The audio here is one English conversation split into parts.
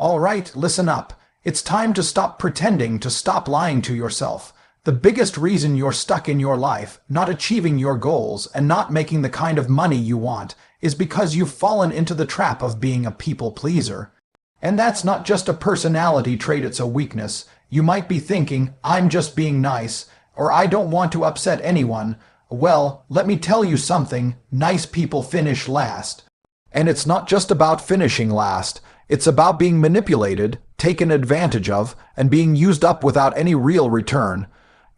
All right, listen up. It's time to stop pretending, to stop lying to yourself. The biggest reason you're stuck in your life, not achieving your goals, and not making the kind of money you want, is because you've fallen into the trap of being a people pleaser. And that's not just a personality trait, it's a weakness. You might be thinking, I'm just being nice, or I don't want to upset anyone. Well, let me tell you something, nice people finish last. And it's not just about finishing last. It's about being manipulated, taken advantage of, and being used up without any real return.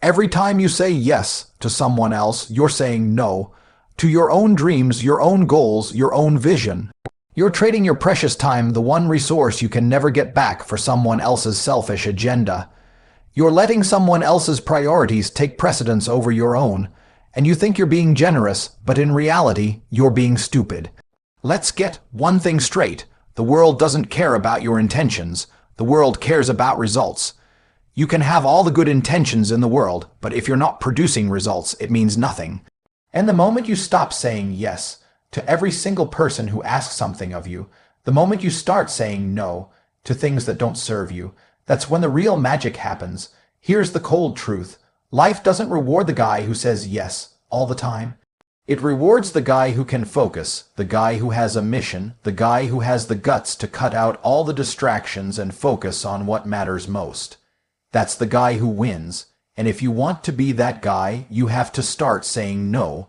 Every time you say yes to someone else, you're saying no to your own dreams, your own goals, your own vision. You're trading your precious time, the one resource you can never get back, for someone else's selfish agenda. You're letting someone else's priorities take precedence over your own, and you think you're being generous, but in reality, you're being stupid. Let's get one thing straight. The world doesn't care about your intentions. The world cares about results. You can have all the good intentions in the world, but if you're not producing results, it means nothing. And the moment you stop saying yes to every single person who asks something of you, the moment you start saying no to things that don't serve you, that's when the real magic happens. Here's the cold truth. Life doesn't reward the guy who says yes all the time. It rewards the guy who can focus, the guy who has a mission, the guy who has the guts to cut out all the distractions and focus on what matters most. That's the guy who wins. And if you want to be that guy, you have to start saying no.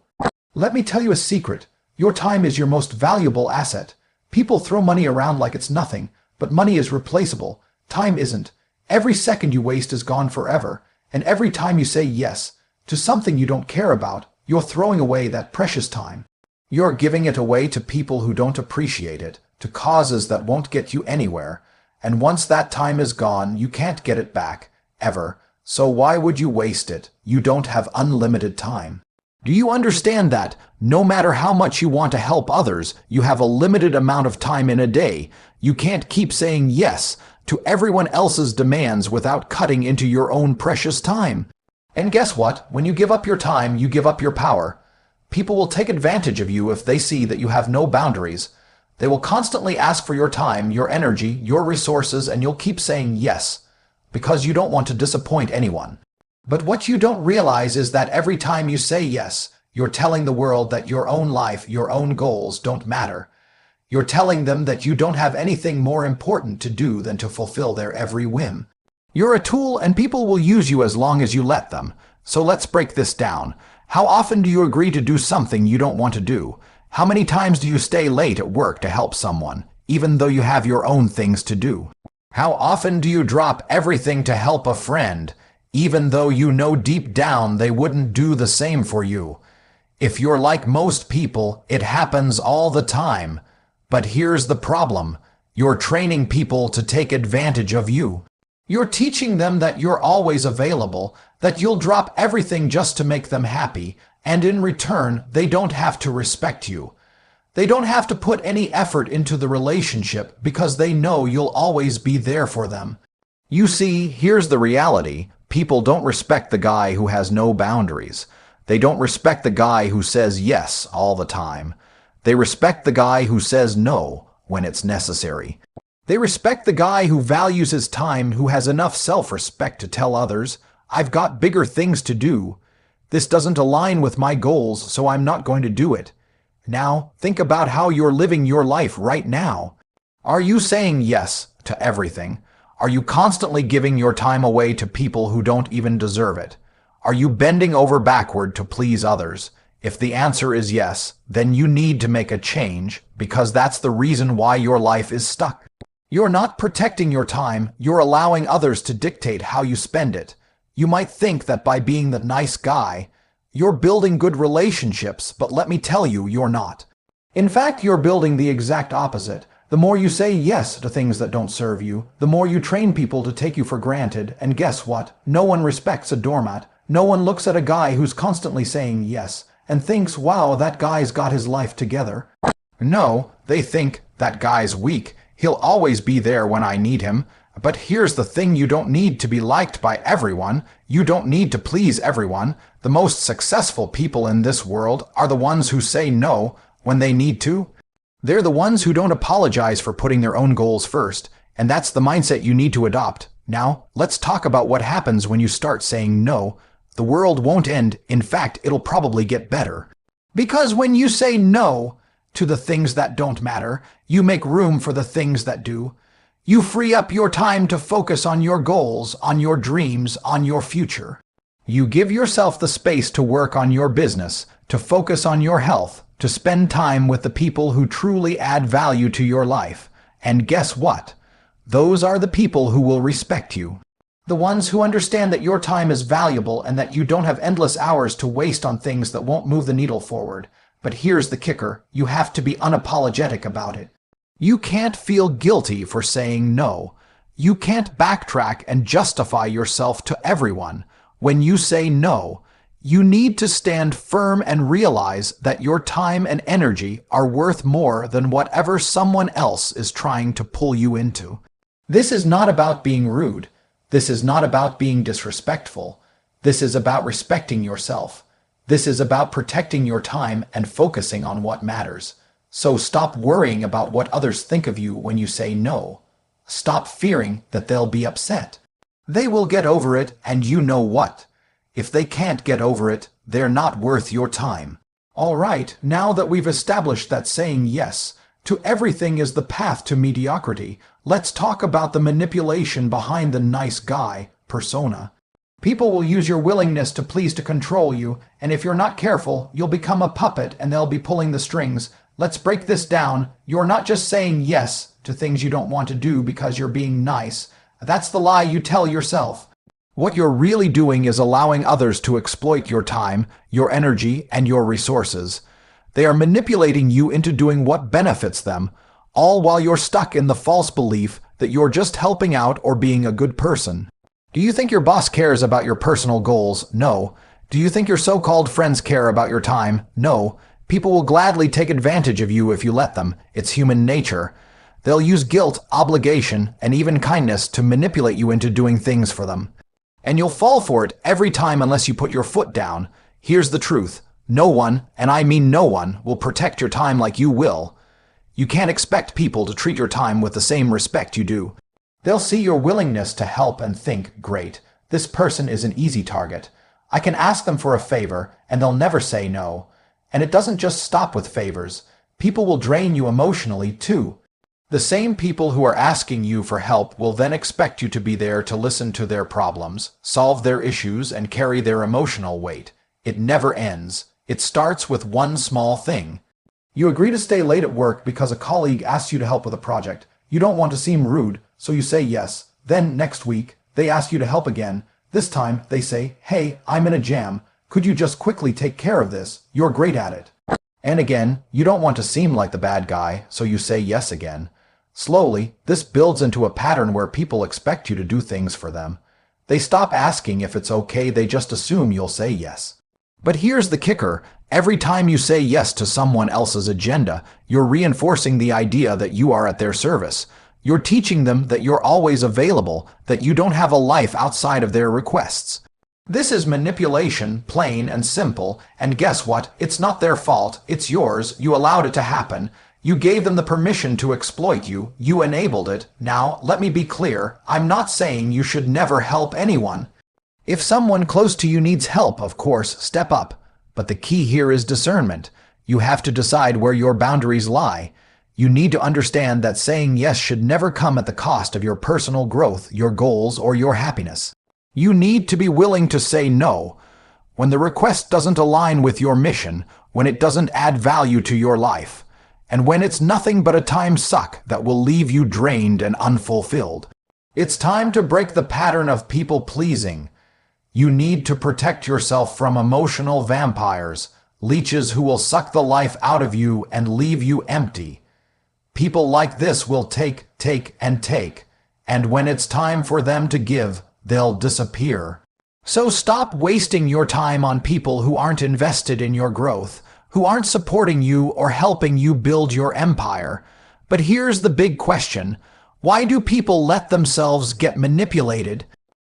Let me tell you a secret. Your time is your most valuable asset. People throw money around like it's nothing, but money is replaceable. Time isn't. Every second you waste is gone forever. And every time you say yes to something you don't care about, you're throwing away that precious time. You're giving it away to people who don't appreciate it, to causes that won't get you anywhere. And once that time is gone, you can't get it back, ever. So why would you waste it? You don't have unlimited time. Do you understand that? No matter how much you want to help others, you have a limited amount of time in a day. You can't keep saying yes to everyone else's demands without cutting into your own precious time. And guess what? When you give up your time, you give up your power. People will take advantage of you if they see that you have no boundaries. They will constantly ask for your time, your energy, your resources, and you'll keep saying yes, because you don't want to disappoint anyone. But what you don't realize is that every time you say yes, you're telling the world that your own life, your own goals don't matter. You're telling them that you don't have anything more important to do than to fulfill their every whim. You're a tool, and people will use you as long as you let them. So let's break this down. How often do you agree to do something you don't want to do? How many times do you stay late at work to help someone, even though you have your own things to do? How often do you drop everything to help a friend, even though you know deep down they wouldn't do the same for you? If you're like most people, it happens all the time. But here's the problem. You're training people to take advantage of you. You're teaching them that you're always available, that you'll drop everything just to make them happy, and in return, they don't have to respect you. They don't have to put any effort into the relationship because they know you'll always be there for them. You see, here's the reality. People don't respect the guy who has no boundaries. They don't respect the guy who says yes all the time. They respect the guy who says no when it's necessary. They respect the guy who values his time, who has enough self-respect to tell others, I've got bigger things to do. This doesn't align with my goals, so I'm not going to do it. Now, think about how you're living your life right now. Are you saying yes to everything? Are you constantly giving your time away to people who don't even deserve it? Are you bending over backward to please others? If the answer is yes, then you need to make a change, because that's the reason why your life is stuck. You're not protecting your time, you're allowing others to dictate how you spend it. You might think that by being the nice guy, you're building good relationships, but let me tell you, you're not. In fact, you're building the exact opposite. The more you say yes to things that don't serve you, the more you train people to take you for granted, and guess what? No one respects a doormat. No one looks at a guy who's constantly saying yes and thinks, wow, that guy's got his life together. No, they think, that guy's weak. He'll always be there when I need him. But here's the thing, you don't need to be liked by everyone. You don't need to please everyone. The most successful people in this world are the ones who say no when they need to. They're the ones who don't apologize for putting their own goals first, And that's the mindset you need to adopt. Now, let's talk about what happens when you start saying no. The world won't end. In fact, it'll probably get better. Because when you say no to the things that don't matter, you make room for the things that do. You free up your time to focus on your goals, on your dreams, on your future. You give yourself the space to work on your business, to focus on your health, to spend time with the people who truly add value to your life. And guess what? Those are the people who will respect you. The ones who understand that your time is valuable and that you don't have endless hours to waste on things that won't move the needle forward. But here's the kicker. You have to be unapologetic about it. You can't feel guilty for saying no. You can't backtrack and justify yourself to everyone. When you say no, you need to stand firm and realize that your time and energy are worth more than whatever someone else is trying to pull you into. This is not about being rude. This is not about being disrespectful. This is about respecting yourself. This is about protecting your time and focusing on what matters. So stop worrying about what others think of you when you say no. Stop fearing that they'll be upset. They will get over it, and you know what? If they can't get over it, they're not worth your time. All right, now that we've established that saying yes to everything is the path to mediocrity, let's talk about the manipulation behind the nice guy persona. People will use your willingness to please to control you, and if you're not careful, you'll become a puppet and they'll be pulling the strings. Let's break this down. You're not just saying yes to things you don't want to do because you're being nice. That's the lie you tell yourself. What you're really doing is allowing others to exploit your time, your energy, and your resources. They are manipulating you into doing what benefits them, all while you're stuck in the false belief that you're just helping out or being a good person. Do you think your boss cares about your personal goals? No. Do you think your so-called friends care about your time? No. People will gladly take advantage of you if you let them. It's human nature. They'll use guilt, obligation, and even kindness to manipulate you into doing things for them. And you'll fall for it every time unless you put your foot down. Here's the truth. No one, and I mean no one, will protect your time like you will. You can't expect people to treat your time with the same respect you do. They'll see your willingness to help and think, great, this person is an easy target. I can ask them for a favor, and they'll never say no. And it doesn't just stop with favors. People will drain you emotionally, too. The same people who are asking you for help will then expect you to be there to listen to their problems, solve their issues, and carry their emotional weight. It never ends. It starts with one small thing. You agree to stay late at work because a colleague asks you to help with a project. You don't want to seem rude, so you say yes. Then, next week, they ask you to help again. This time, they say, hey, I'm in a jam. Could you just quickly take care of this? You're great at it. And again, you don't want to seem like the bad guy, so you say yes again. Slowly, this builds into a pattern where people expect you to do things for them. They stop asking if it's okay, they just assume you'll say yes. But here's the kicker. Every time you say yes to someone else's agenda, you're reinforcing the idea that you are at their service. You're teaching them that you're always available, that you don't have a life outside of their requests. This is manipulation, plain and simple, and guess what? It's not their fault, it's yours, you allowed it to happen. You gave them the permission to exploit you, you enabled it. Now, let me be clear, I'm not saying you should never help anyone. If someone close to you needs help, of course, step up. But the key here is discernment. You have to decide where your boundaries lie. You need to understand that saying yes should never come at the cost of your personal growth, your goals, or your happiness. You need to be willing to say no. When the request doesn't align with your mission, when it doesn't add value to your life, and when it's nothing but a time suck that will leave you drained and unfulfilled. It's time to break the pattern of people-pleasing. You need to protect yourself from emotional vampires, leeches who will suck the life out of you and leave you empty. People like this will take, and when it's time for them to give, they'll disappear. So stop wasting your time on people who aren't invested in your growth, who aren't supporting you or helping you build your empire. But here's the big question. Why do people let themselves get manipulated?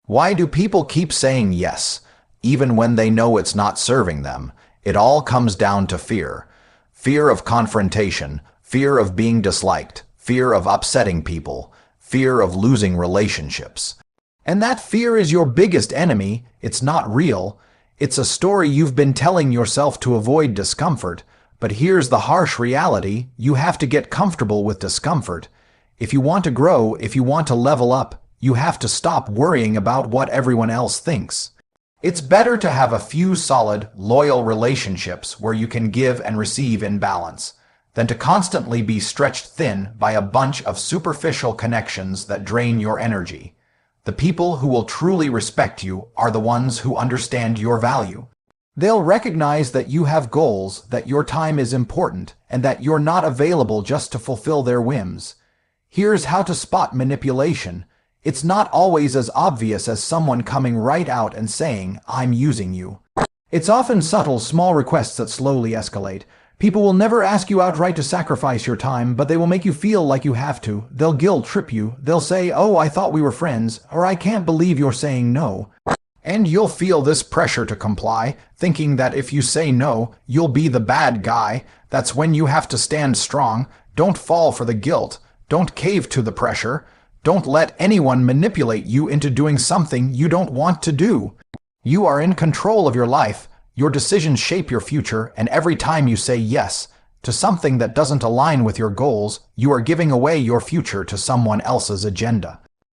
Why do people keep saying yes, even when they know it's not serving them? It all comes down to fear. Fear of confrontation, fear of being disliked, fear of upsetting people, fear of losing relationships. And that fear is your biggest enemy. It's not real. It's a story you've been telling yourself to avoid discomfort. But here's the harsh reality: you have to get comfortable with discomfort. If you want to grow, if you want to level up, you have to stop worrying about what everyone else thinks. It's better to have a few solid, loyal relationships where you can give and receive in balance, than to constantly be stretched thin by a bunch of superficial connections that drain your energy. The people who will truly respect you are the ones who understand your value. They'll recognize that you have goals, that your time is important, and that you're not available just to fulfill their whims. Here's how to spot manipulation. It's not always as obvious as someone coming right out and saying, "I'm using you." It's often subtle, small requests that slowly escalate. People will never ask you outright to sacrifice your time, but they will make you feel like you have to. They'll guilt-trip you. They'll say, "Oh, I thought we were friends," or "I can't believe you're saying no." And you'll feel this pressure to comply, thinking that if you say no, you'll be the bad guy. That's when you have to stand strong. Don't fall for the guilt. Don't cave to the pressure. Don't let anyone manipulate you into doing something you don't want to do. You are in control of your life. Your decisions shape your future, and every time you say yes to something that doesn't align with your goals, you are giving away your future to someone else's agenda.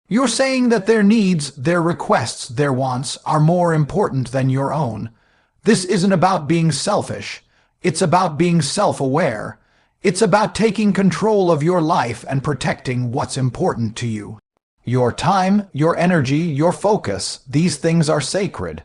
You're saying that their needs, their requests, their wants are more important than your own. This isn't about being selfish. It's about being self-aware. It's about taking control of your life and protecting what's important to you. Your time, your energy, your focus, these things are sacred.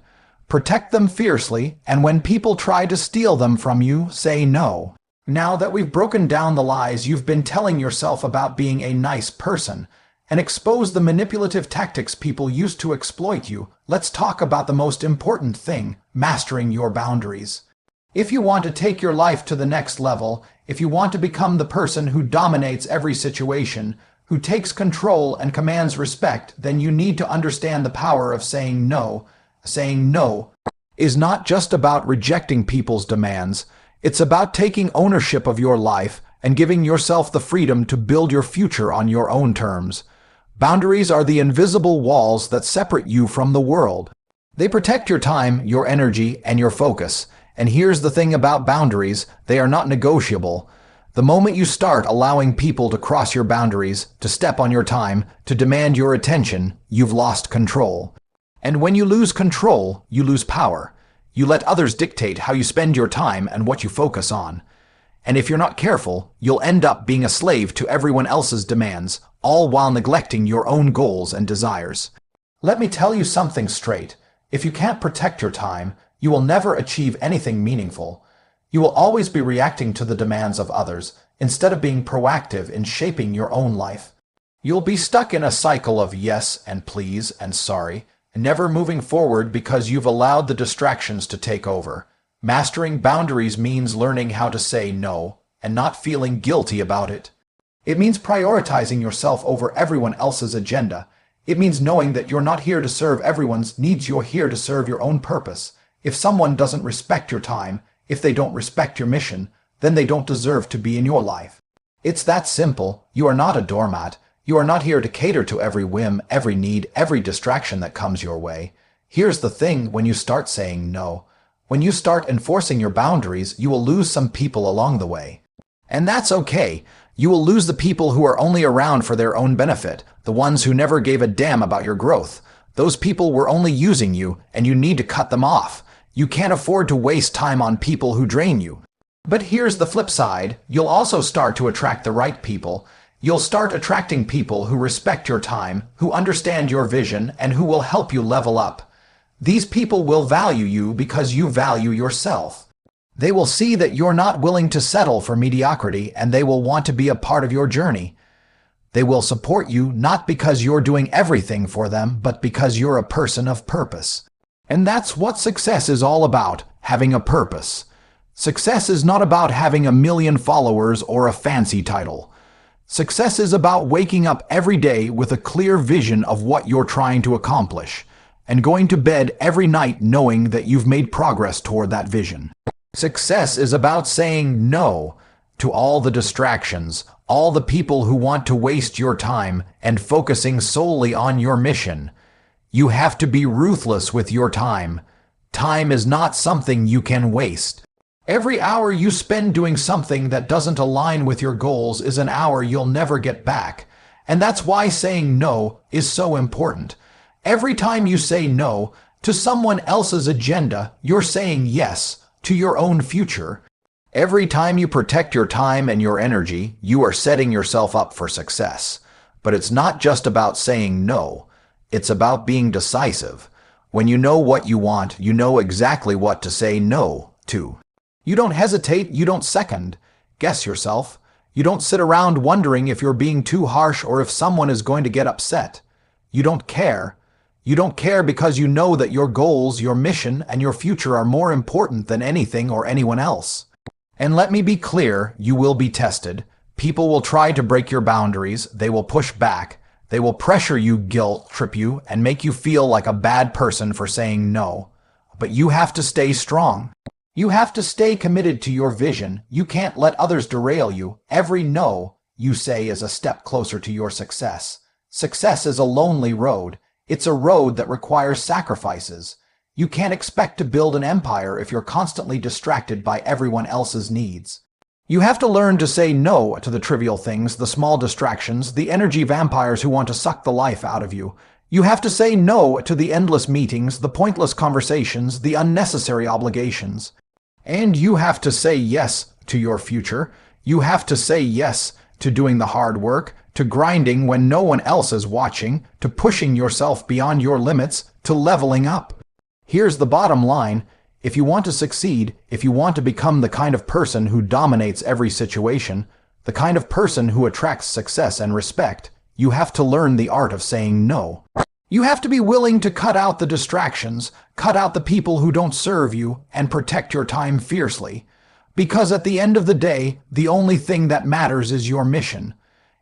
Protect them fiercely, and when people try to steal them from you, say no. Now that we've broken down the lies you've been telling yourself about being a nice person, and exposed the manipulative tactics people use to exploit you, let's talk about the most important thing: mastering your boundaries. If you want to take your life to the next level, if you want to become the person who dominates every situation, who takes control and commands respect, then you need to understand the power of saying no. Saying no is not just about rejecting people's demands. It's about taking ownership of your life and giving yourself the freedom to build your future on your own terms. Boundaries are the invisible walls that separate you from the world. They protect your time, your energy, and your focus. And here's the thing about boundaries: they are not negotiable. The moment you start allowing people to cross your boundaries, to step on your time, to demand your attention, you've lost control. And when you lose control, you lose power. You let others dictate how you spend your time and what you focus on. And if you're not careful, you'll end up being a slave to everyone else's demands, all while neglecting your own goals and desires. Let me tell you something straight. If you can't protect your time, you will never achieve anything meaningful. You will always be reacting to the demands of others, instead of being proactive in shaping your own life. You'll be stuck in a cycle of yes and please and sorry, never moving forward because you've allowed the distractions to take over. Mastering boundaries means learning how to say no, and not feeling guilty about it. It means prioritizing yourself over everyone else's agenda. It means knowing that you're not here to serve everyone's needs, you're here to serve your own purpose. If someone doesn't respect your time, if they don't respect your mission, then they don't deserve to be in your life. It's that simple. You are not a doormat. You are not here to cater to every whim, every need, every distraction that comes your way. Here's the thing: when you start saying no, when you start enforcing your boundaries, you will lose some people along the way. And that's okay. You will lose the people who are only around for their own benefit, the ones who never gave a damn about your growth. Those people were only using you, and you need to cut them off. You can't afford to waste time on people who drain you. But here's the flip side. You'll also start to attract the right people. You'll start attracting people who respect your time, who understand your vision, and who will help you level up. These people will value you because you value yourself. They will see that you're not willing to settle for mediocrity, and they will want to be a part of your journey. They will support you not because you're doing everything for them, but because you're a person of purpose. And that's what success is all about: having a purpose. Success is not about having 1,000,000 followers or a fancy title. Success is about waking up every day with a clear vision of what you're trying to accomplish, and going to bed every night knowing that you've made progress toward that vision. Success is about saying no to all the distractions, all the people who want to waste your time and focusing solely on your mission. You have to be ruthless with your time. Time is not something you can waste. Every hour you spend doing something that doesn't align with your goals is an hour you'll never get back. And that's why saying no is so important. Every time you say no to someone else's agenda, you're saying yes to your own future. Every time you protect your time and your energy, you are setting yourself up for success. But it's not just about saying no. It's about being decisive. When you know what you want, you know exactly what to say no to. You don't hesitate, you don't second guess yourself. You don't sit around wondering if you're being too harsh or if someone is going to get upset. You don't care. You don't care because you know that your goals, your mission, and your future are more important than anything or anyone else. And let me be clear, you will be tested. People will try to break your boundaries. They will push back. They will pressure you, guilt trip you, and make you feel like a bad person for saying no. But you have to stay strong. You have to stay committed to your vision. You can't let others derail you. Every no you say is a step closer to your success. Success is a lonely road. It's a road that requires sacrifices. You can't expect to build an empire if you're constantly distracted by everyone else's needs. You have to learn to say no to the trivial things, the small distractions, the energy vampires who want to suck the life out of you. You have to say no to the endless meetings, the pointless conversations, the unnecessary obligations. And you have to say yes to your future. You have to say yes to doing the hard work, to grinding when no one else is watching, to pushing yourself beyond your limits, to leveling up. Here's the bottom line. If you want to succeed, if you want to become the kind of person who dominates every situation, the kind of person who attracts success and respect, you have to learn the art of saying no. You have to be willing to cut out the distractions, cut out the people who don't serve you, and protect your time fiercely. Because at the end of the day, the only thing that matters is your mission.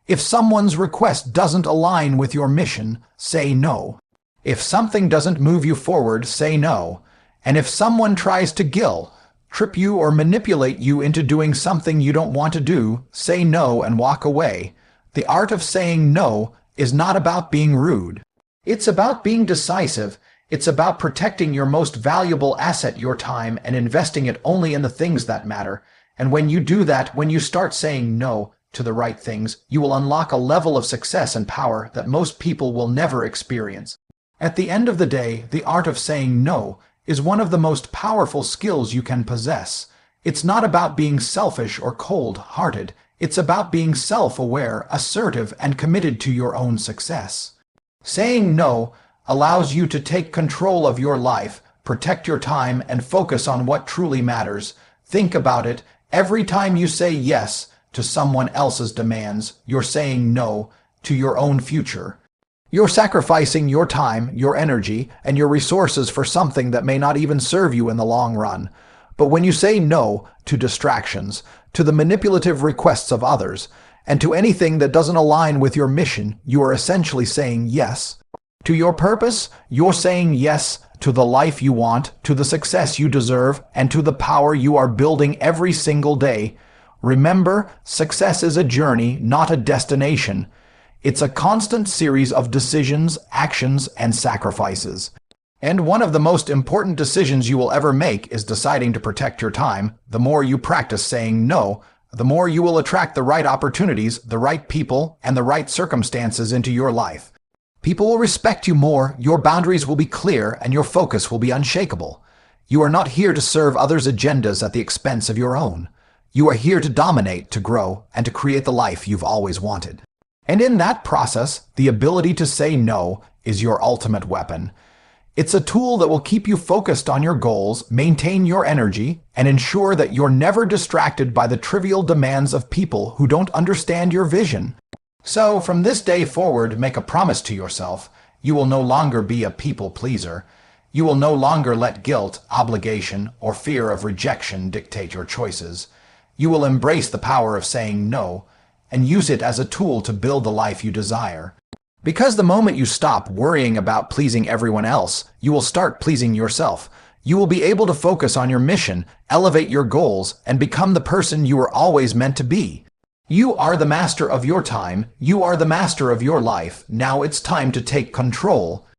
If someone's request doesn't align with your mission, say no. If something doesn't move you forward, say no. And if someone tries to guilt trip you or manipulate you into doing something you don't want to do, say no and walk away. The art of saying no is not about being rude. It's about being decisive. It's about protecting your most valuable asset, your time, and investing it only in the things that matter. And when you do that, when you start saying no to the right things, you will unlock a level of success and power that most people will never experience. At the end of the day, the art of saying no is one of the most powerful skills you can possess. It's not about being selfish or cold-hearted. It's about being self-aware, assertive, and committed to your own success. Saying no allows you to take control of your life, protect your time, and focus on what truly matters. Think about it. Every time you say yes to someone else's demands, you're saying no to your own future. You're sacrificing your time, your energy, and your resources for something that may not even serve you in the long run. But when you say no to distractions, to the manipulative requests of others, and to anything that doesn't align with your mission, you are essentially saying yes. To your purpose, you're saying yes to the life you want, to the success you deserve, and to the power you are building every single day. Remember, success is a journey, not a destination. It's a constant series of decisions, actions, and sacrifices. And one of the most important decisions you will ever make is deciding to protect your time. The more you practice saying no, the more you will attract the right opportunities, the right people, and the right circumstances into your life. People will respect you more, your boundaries will be clear, and your focus will be unshakable. You are not here to serve others' agendas at the expense of your own. You are here to dominate, to grow, and to create the life you've always wanted. And in that process, the ability to say no is your ultimate weapon. It's a tool that will keep you focused on your goals, maintain your energy, and ensure that you're never distracted by the trivial demands of people who don't understand your vision. So, from this day forward, make a promise to yourself. You will no longer be a people pleaser. You will no longer let guilt, obligation, or fear of rejection dictate your choices. You will embrace the power of saying no, and use it as a tool to build the life you desire. Because the moment you stop worrying about pleasing everyone else, you will start pleasing yourself. You will be able to focus on your mission, elevate your goals, and become the person you were always meant to be. You are the master of your time. You are the master of your life. Now it's time to take control.